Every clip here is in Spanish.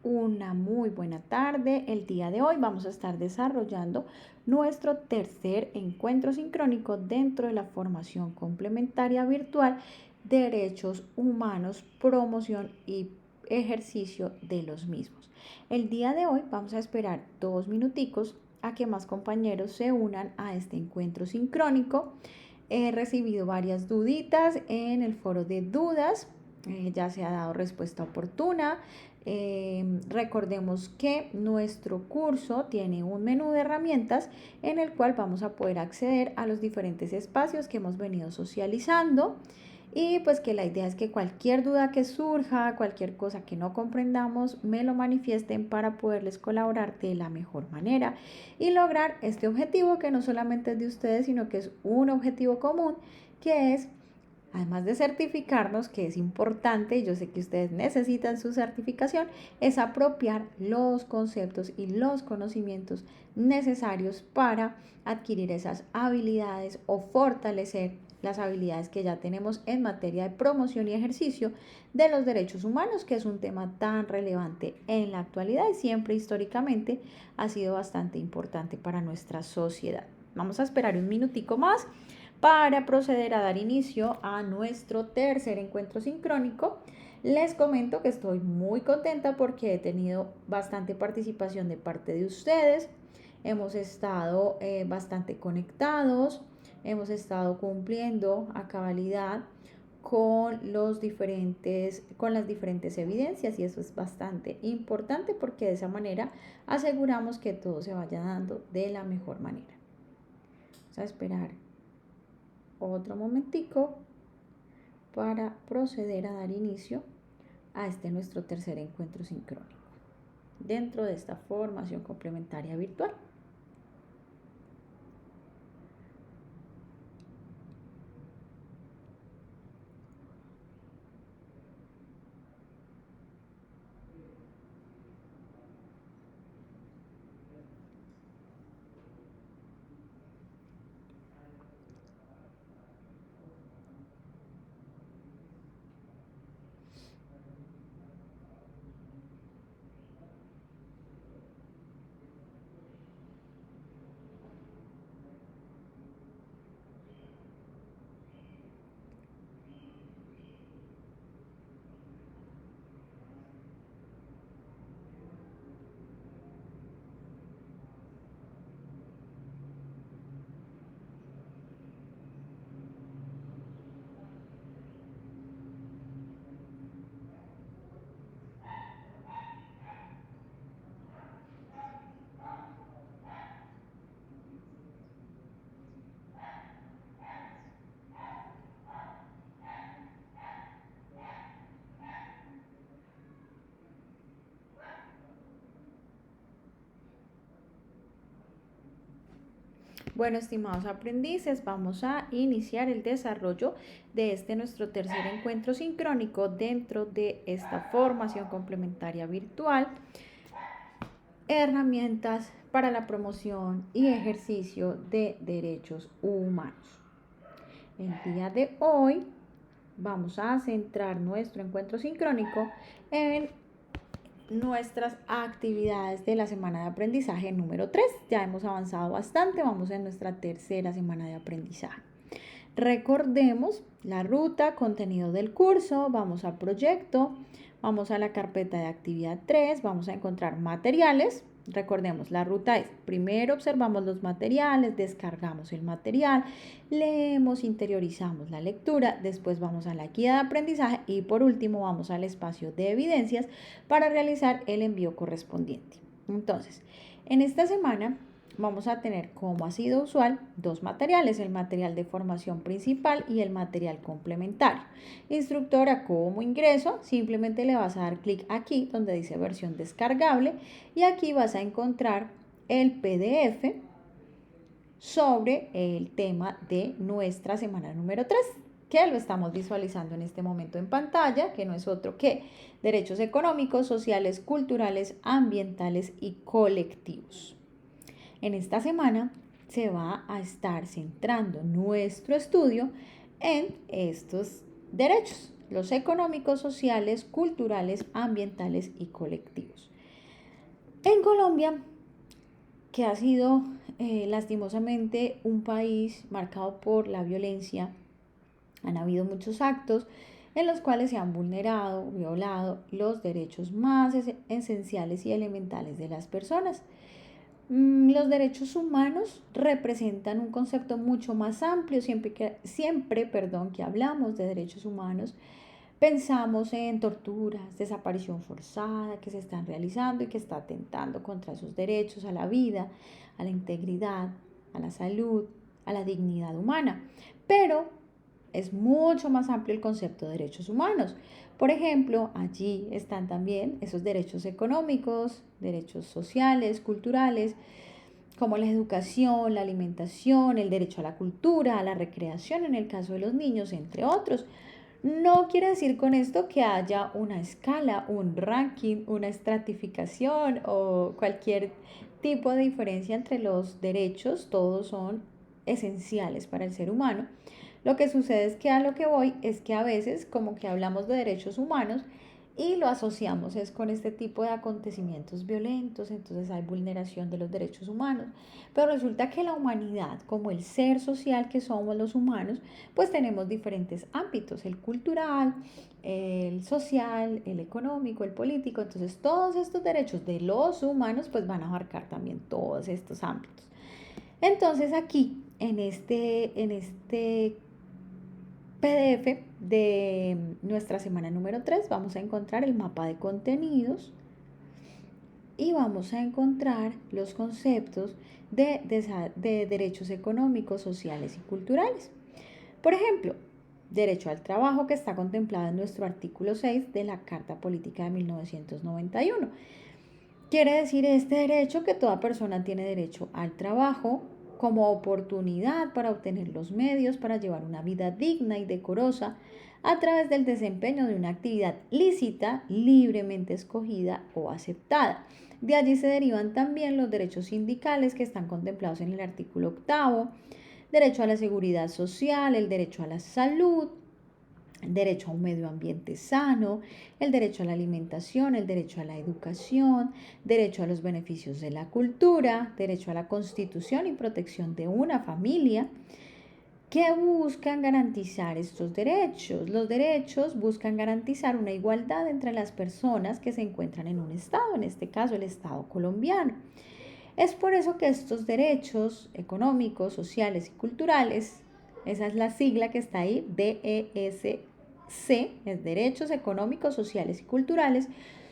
una muy buena tarde. El día de hoy vamos a estar desarrollando nuestro tercer encuentro sincrónico dentro de la formación complementaria virtual, derechos humanos, promoción y ejercicio de los mismos. El día de hoy vamos a esperar 2 minuticos a que más compañeros se unan a este encuentro sincrónico. He recibido varias duditas en el foro de dudas. Ya se ha dado respuesta oportuna. Recordemos que nuestro curso tiene un menú de herramientas en el cual vamos a poder acceder a los diferentes espacios que hemos venido socializando, y pues que la idea es que cualquier duda que surja, cualquier cosa que no comprendamos, me lo manifiesten para poderles colaborar de la mejor manera y lograr este objetivo que no solamente es de ustedes, sino que es un objetivo común, que es, además de certificarnos, que es importante, y yo sé que ustedes necesitan su certificación, es apropiar los conceptos y los conocimientos necesarios para adquirir esas habilidades o fortalecer las habilidades que ya tenemos en materia de promoción y ejercicio de los derechos humanos, que es un tema tan relevante en la actualidad y siempre históricamente ha sido bastante importante para nuestra sociedad. Vamos a esperar un minutico más para proceder a dar inicio a nuestro tercer encuentro sincrónico. Les comento que estoy muy contenta porque he tenido bastante participación de parte de ustedes. Hemos estado bastante conectados, hemos estado cumpliendo a cabalidad con las diferentes evidencias, y eso es bastante importante porque de esa manera aseguramos que todo se vaya dando de la mejor manera. Vamos a esperar otro momentico para proceder a dar inicio a nuestro tercer encuentro sincrónico dentro de esta formación complementaria virtual. Bueno, estimados aprendices, vamos a iniciar el desarrollo de nuestro tercer encuentro sincrónico dentro de esta formación complementaria virtual, herramientas para la promoción y ejercicio de derechos humanos. El día de hoy vamos a centrar nuestro encuentro sincrónico en nuestras actividades de la semana de aprendizaje número 3. Ya hemos avanzado bastante, vamos en nuestra tercera semana de aprendizaje. Recordemos la ruta, contenido del curso, vamos a proyecto, vamos a la carpeta de actividad 3, vamos a encontrar materiales. Recordemos, la ruta es: primero observamos los materiales, descargamos el material, leemos, interiorizamos la lectura, después vamos a la guía de aprendizaje y por último vamos al espacio de evidencias para realizar el envío correspondiente. Entonces, en esta semana vamos a tener, como ha sido usual, 2 materiales: el material de formación principal y el material complementario. Instructora, ¿cómo ingreso? Simplemente le vas a dar clic aquí donde dice versión descargable y aquí vas a encontrar el PDF sobre el tema de nuestra semana número 3, que lo estamos visualizando en este momento en pantalla, que no es otro que derechos económicos, sociales, culturales, ambientales y colectivos. En esta semana se va a estar centrando nuestro estudio en estos derechos, los económicos, sociales, culturales, ambientales y colectivos. En Colombia, que ha sido lastimosamente un país marcado por la violencia, han habido muchos actos en los cuales se han vulnerado, violado los derechos más esenciales y elementales de las personas. Los derechos humanos representan un concepto mucho más amplio. Siempre que hablamos de derechos humanos, pensamos en torturas, desaparición forzada que se están realizando y que está atentando contra sus derechos a la vida, a la integridad, a la salud, a la dignidad humana. Pero es mucho más amplio el concepto de derechos humanos. Por ejemplo, allí están también esos derechos económicos, derechos sociales, culturales, como la educación, la alimentación, el derecho a la cultura, a la recreación en el caso de los niños, entre otros. No quiere decir con esto que haya una escala, un ranking, una estratificación o cualquier tipo de diferencia entre los derechos. Todos son esenciales para el ser humano. Lo que sucede es que a lo que voy es que a veces como que hablamos de derechos humanos y lo asociamos es con este tipo de acontecimientos violentos, entonces hay vulneración de los derechos humanos, pero resulta que la humanidad, como el ser social que somos los humanos, pues tenemos diferentes ámbitos, el cultural, el social, el económico, el político, entonces todos estos derechos de los humanos pues van a abarcar también todos estos ámbitos. Entonces aquí, en este PDF de nuestra semana número 3 vamos a encontrar el mapa de contenidos y vamos a encontrar los conceptos de derechos económicos, sociales y culturales. Por ejemplo, derecho al trabajo, que está contemplado en nuestro artículo 6 de la Carta Política de 1991. Quiere decir este derecho que toda persona tiene derecho al trabajo como oportunidad para obtener los medios para llevar una vida digna y decorosa a través del desempeño de una actividad lícita, libremente escogida o aceptada. De allí se derivan también los derechos sindicales que están contemplados en el artículo 8, derecho a la seguridad social, el derecho a la salud, el derecho a un medio ambiente sano, el derecho a la alimentación, el derecho a la educación, derecho a los beneficios de la cultura, derecho a la constitución y protección de una familia, que buscan garantizar estos derechos. Los derechos buscan garantizar una igualdad entre las personas que se encuentran en un estado, en este caso el estado colombiano. Es por eso que estos derechos económicos, sociales y culturales, esa es la sigla que está ahí, DESC, es Derechos Económicos, Sociales y Culturales,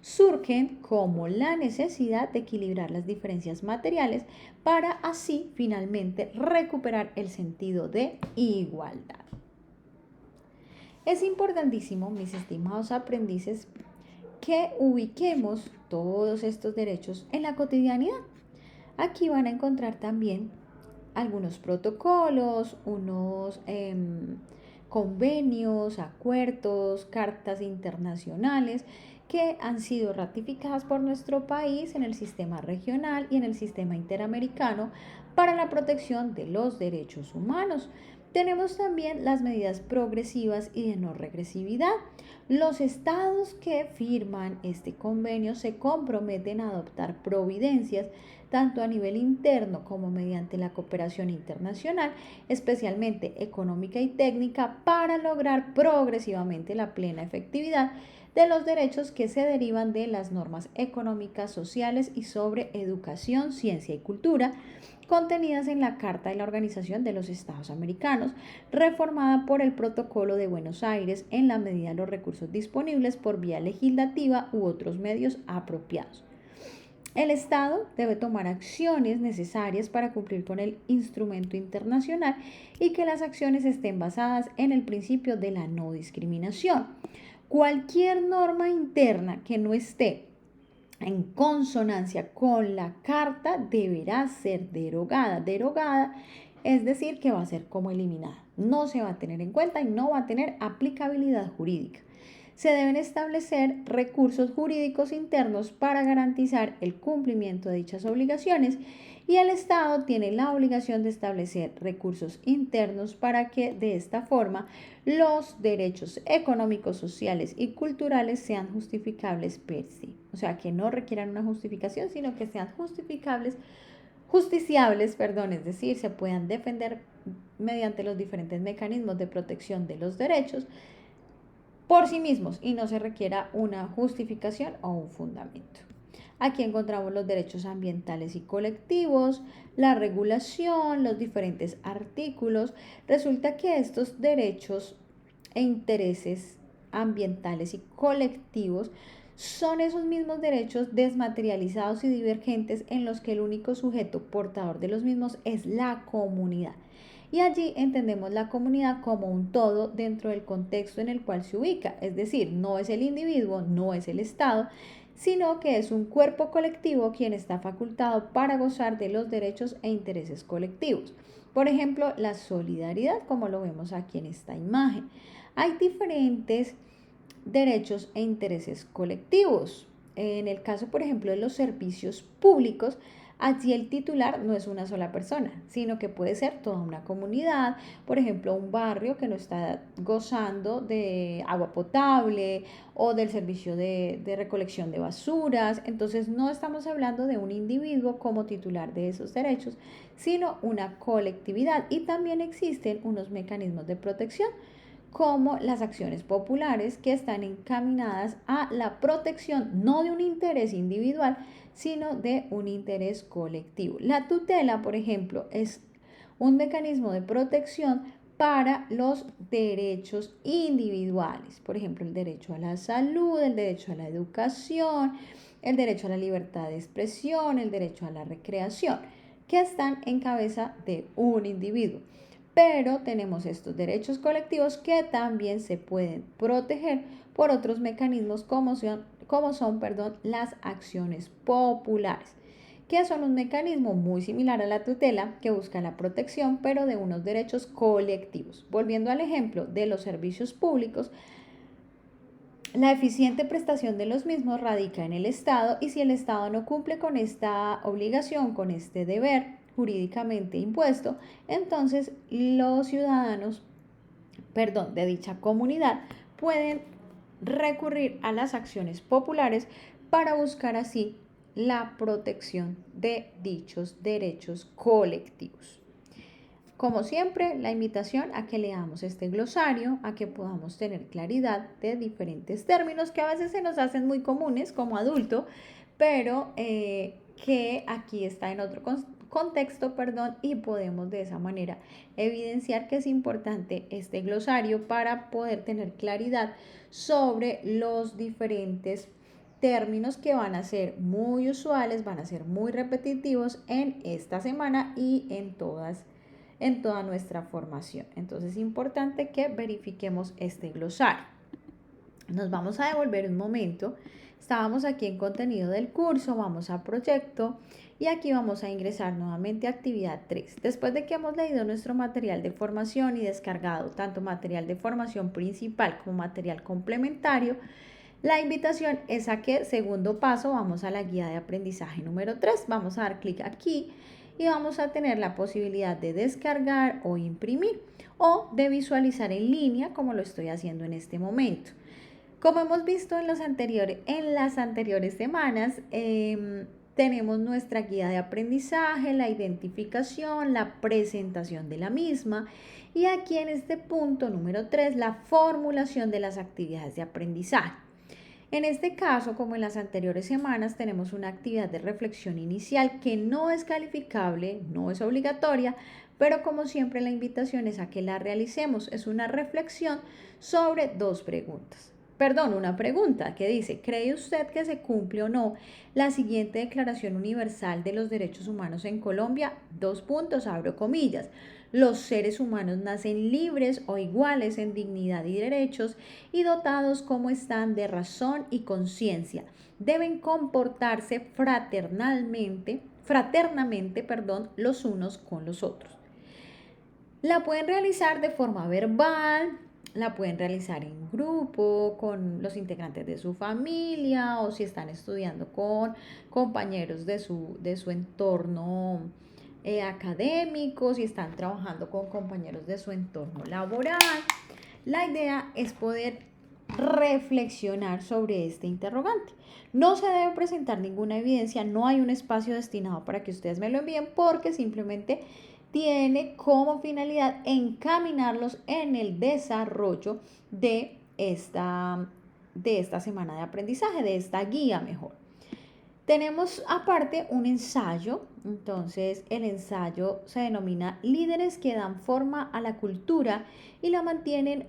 surgen como la necesidad de equilibrar las diferencias materiales para así finalmente recuperar el sentido de igualdad. Es importantísimo, mis estimados aprendices, que ubiquemos todos estos derechos en la cotidianidad. Aquí van a encontrar también algunos protocolos, unos convenios, acuerdos, cartas internacionales que han sido ratificadas por nuestro país en el sistema regional y en el sistema interamericano para la protección de los derechos humanos. Tenemos también las medidas progresivas y de no regresividad. Los estados que firman este convenio se comprometen a adoptar providencias tanto a nivel interno como mediante la cooperación internacional, especialmente económica y técnica, para lograr progresivamente la plena efectividad de los derechos que se derivan de las normas económicas, sociales y sobre educación, ciencia y cultura, contenidas en la Carta de la Organización de los Estados Americanos, reformada por el Protocolo de Buenos Aires en la medida de los recursos disponibles por vía legislativa u otros medios apropiados. El Estado debe tomar acciones necesarias para cumplir con el instrumento internacional y que las acciones estén basadas en el principio de la no discriminación. Cualquier norma interna que no esté en consonancia con la Carta deberá ser derogada. Derogada es decir, que va a ser como eliminada. No se va a tener en cuenta y no va a tener aplicabilidad jurídica. se deben establecer recursos jurídicos internos para garantizar el cumplimiento de dichas obligaciones y el Estado tiene la obligación de establecer recursos internos para que de esta forma los derechos económicos, sociales y culturales sean justificables per se. O sea, que no requieran una justificación, sino que sean justiciables, es decir, se puedan defender mediante los diferentes mecanismos de protección de los derechos por sí mismos y no se requiera una justificación o un fundamento. Aquí encontramos los derechos ambientales y colectivos, la regulación, los diferentes artículos. Resulta que estos derechos e intereses ambientales y colectivos son esos mismos derechos desmaterializados y divergentes en los que el único sujeto portador de los mismos es la comunidad. Y allí entendemos la comunidad como un todo dentro del contexto en el cual se ubica, es decir, no es el individuo, no es el Estado, sino que es un cuerpo colectivo quien está facultado para gozar de los derechos e intereses colectivos. Por ejemplo, la solidaridad, como lo vemos aquí en esta imagen. Hay diferentes derechos e intereses colectivos. En el caso, por ejemplo, de los servicios públicos, allí el titular no es una sola persona, sino que puede ser toda una comunidad, por ejemplo, un barrio que no está gozando de agua potable o del servicio de recolección de basuras. Entonces, no estamos hablando de un individuo como titular de esos derechos, sino una colectividad. Y también existen unos mecanismos de protección como las acciones populares que están encaminadas a la protección no de un interés individual, sino de un interés colectivo. La tutela, por ejemplo, es un mecanismo de protección para los derechos individuales, por ejemplo, el derecho a la salud, el derecho a la educación, el derecho a la libertad de expresión, el derecho a la recreación, que están en cabeza de un individuo. Pero tenemos estos derechos colectivos que también se pueden proteger por otros mecanismos como son las acciones populares, que son un mecanismo muy similar a la tutela que busca la protección pero de unos derechos colectivos. Volviendo al ejemplo de los servicios públicos, la eficiente prestación de los mismos radica en el Estado y si el Estado no cumple con esta obligación, con este deber jurídicamente impuesto, entonces los ciudadanos, de dicha comunidad pueden recurrir a las acciones populares para buscar así la protección de dichos derechos colectivos. Como siempre, la invitación a que leamos este glosario, a que podamos tener claridad de diferentes términos que a veces se nos hacen muy comunes como adulto, pero que aquí está en otro contexto, y podemos de esa manera evidenciar que es importante este glosario para poder tener claridad sobre los diferentes términos que van a ser muy usuales, van a ser muy repetitivos en esta semana y en toda nuestra formación. Entonces es importante que verifiquemos este glosario. Nos vamos a devolver un momento. Estábamos aquí en contenido del curso, vamos a proyecto y aquí vamos a ingresar nuevamente a actividad 3. Después de que hemos leído nuestro material de formación y descargado tanto material de formación principal como material complementario, la invitación es a que, segundo paso, vamos a la guía de aprendizaje número 3. Vamos a dar clic aquí y vamos a tener la posibilidad de descargar o imprimir o de visualizar en línea como lo estoy haciendo en este momento. Como hemos visto en las anteriores semanas, tenemos nuestra guía de aprendizaje, la identificación, la presentación de la misma y aquí en este punto número 3, la formulación de las actividades de aprendizaje. En este caso, como en las anteriores semanas, tenemos una actividad de reflexión inicial que no es calificable, no es obligatoria, pero como siempre la invitación es a que la realicemos. Es una reflexión sobre dos preguntas. Una pregunta que dice, ¿cree usted que se cumple o no la siguiente Declaración Universal de los Derechos Humanos en Colombia? Abro comillas. Los seres humanos nacen libres o iguales en dignidad y derechos y dotados como están de razón y conciencia. Deben comportarse fraternamente, los unos con los otros. La pueden realizar de forma verbal, la pueden realizar en grupo, con los integrantes de su familia o si están estudiando con compañeros de su entorno académico, si están trabajando con compañeros de su entorno laboral. La idea es poder reflexionar sobre este interrogante. No se debe presentar ninguna evidencia, no hay un espacio destinado para que ustedes me lo envíen porque simplemente tiene como finalidad encaminarlos en el desarrollo de esta semana de aprendizaje, de esta guía mejor. Tenemos aparte un ensayo, entonces el ensayo se denomina Líderes que dan forma a la cultura y la mantienen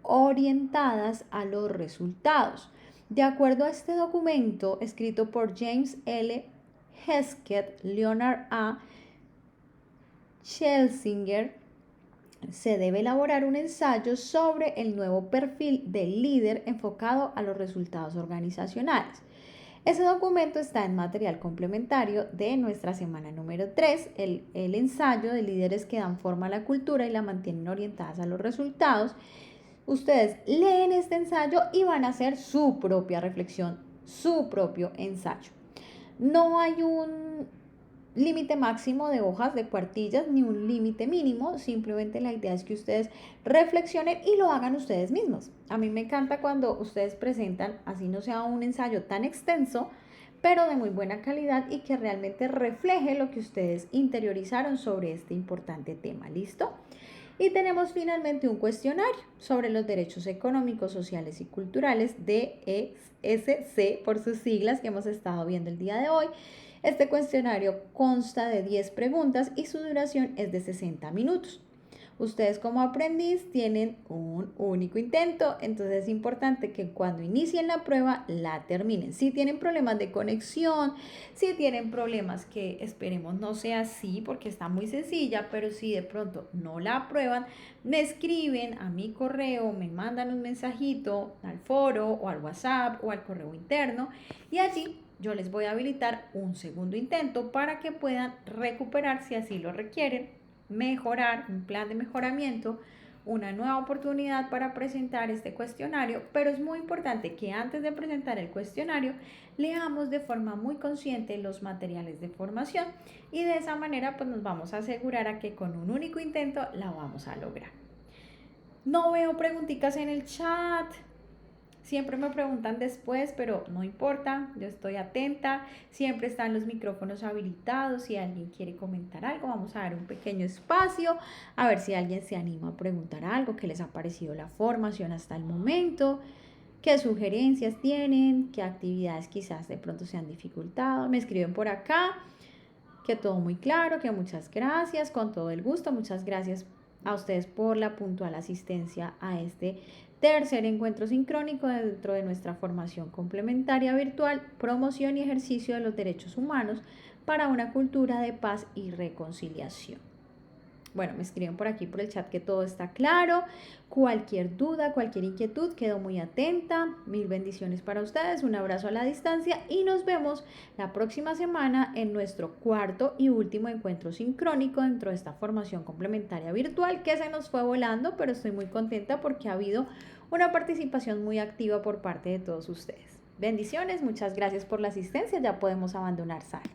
orientadas a los resultados. De acuerdo a este documento escrito por James L. Hesketh, Leonard A. Schlesinger, se debe elaborar un ensayo sobre el nuevo perfil del líder enfocado a los resultados organizacionales. Ese documento está en material complementario de nuestra semana número 3, el ensayo de líderes que dan forma a la cultura y la mantienen orientadas a los resultados. Ustedes leen este ensayo y van a hacer su propia reflexión, su propio ensayo. No hay un límite máximo de hojas, de cuartillas, ni un límite mínimo, simplemente la idea es que ustedes reflexionen y lo hagan ustedes mismos. A mí me encanta cuando ustedes presentan, así no sea un ensayo tan extenso, pero de muy buena calidad y que realmente refleje lo que ustedes interiorizaron sobre este importante tema. ¿Listo? Y tenemos finalmente un cuestionario sobre los derechos económicos, sociales y culturales, DESC por sus siglas que hemos estado viendo el día de hoy. Este cuestionario consta de 10 preguntas y su duración es de 60 minutos. Ustedes como aprendiz tienen un único intento, entonces es importante que cuando inicien la prueba la terminen. Si tienen problemas de conexión, si tienen problemas que esperemos no sea así porque está muy sencilla, pero si de pronto no la aprueban, me escriben a mi correo, me mandan un mensajito al foro o al WhatsApp o al correo interno y allí yo les voy a habilitar un segundo intento para que puedan recuperar si así lo requieren, mejorar, un plan de mejoramiento, una nueva oportunidad para presentar este cuestionario, pero es muy importante que antes de presentar el cuestionario leamos de forma muy consciente los materiales de formación y de esa manera pues nos vamos a asegurar a que con un único intento la vamos a lograr. No veo preguntitas en el chat. Siempre me preguntan después, pero no importa, yo estoy atenta. Siempre están los micrófonos habilitados. Si alguien quiere comentar algo, vamos a dar un pequeño espacio, a ver si alguien se anima a preguntar algo, qué les ha parecido la formación hasta el momento, qué sugerencias tienen, qué actividades quizás de pronto se han dificultado. Me escriben por acá, que todo muy claro, que muchas gracias, con todo el gusto, muchas gracias a ustedes por la puntual asistencia a este tercer encuentro sincrónico dentro de nuestra formación complementaria virtual, promoción y ejercicio de los derechos humanos para una cultura de paz y reconciliación. Bueno, me escriben por aquí por el chat que todo está claro. Cualquier duda, cualquier inquietud, quedo muy atenta. Mil bendiciones para ustedes, un abrazo a la distancia y nos vemos la próxima semana en nuestro cuarto y último encuentro sincrónico dentro de esta formación complementaria virtual que se nos fue volando, pero estoy muy contenta porque ha habido una participación muy activa por parte de todos ustedes. Bendiciones, muchas gracias por la asistencia, ya podemos abandonar sala.